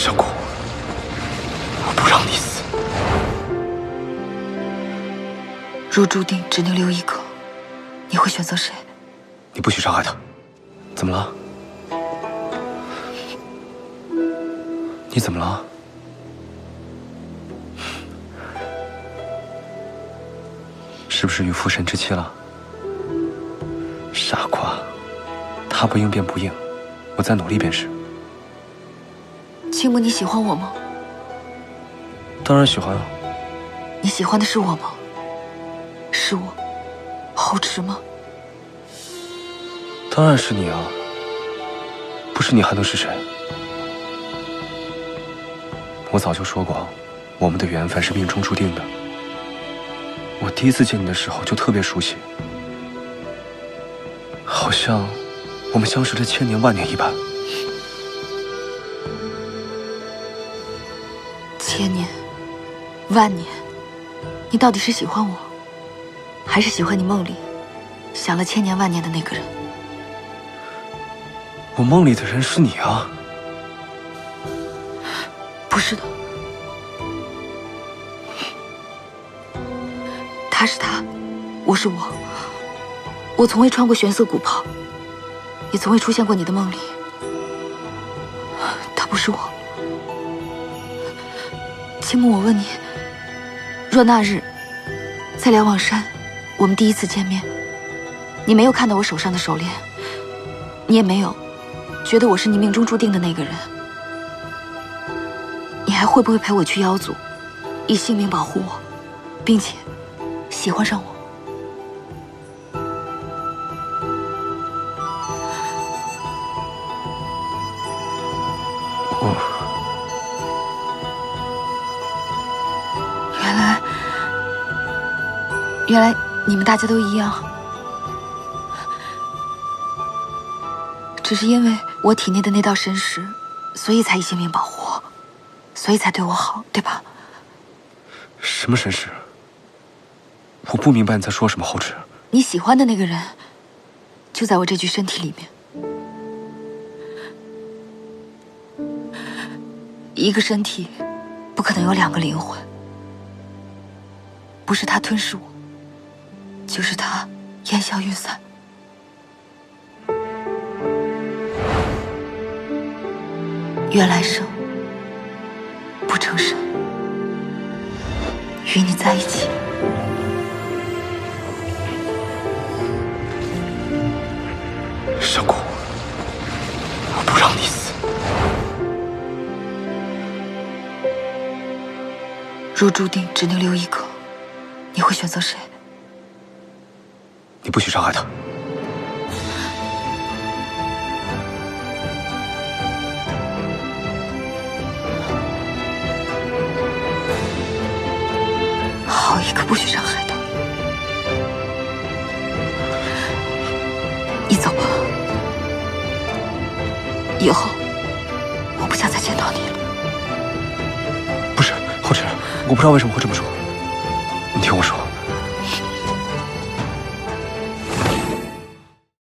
小谷，我不让你死。若注定只能留一个，你会选择谁？你不许伤害他。怎么了？你怎么了？是不是与父神之妻了？傻瓜，他不应便不应，我再努力便是。青木，你喜欢我吗？当然喜欢啊。你喜欢的是我吗？是我，后池吗？当然是你啊，不是你还能是谁？我早就说过，我们的缘分是命中注定的。我第一次见你的时候就特别熟悉，好像我们相识了千年万年一般。千年，万年，你到底是喜欢我，还是喜欢你梦里想了千年万年的那个人？我梦里的人是你啊。不是的，他是他，我是我。我从未穿过玄色古袍，也从未出现过你的梦里。他不是我。青木，我问你，若那日在瞭望山，我们第一次见面，你没有看到我手上的手链，你也没有觉得我是你命中注定的那个人，你还会不会陪我去妖族，以性命保护我，并且喜欢上我？原来你们大家都一样，只是因为我体内的那道神识，所以才以性命保护我，所以才对我好，对吧？什么神识？我不明白你在说什么，后池。你喜欢的那个人，就在我这具身体里面。一个身体不可能有两个灵魂，不是他吞噬我，就是他烟消云散。愿来生不成神，与你在一起。小谷，我不让你死。若注定只能留一个，你会选择谁？你不许伤害他。好一个不许伤害他！你走吧，以后我不想再见到你了。不是，后池，我不知道为什么会这么说。你听我说。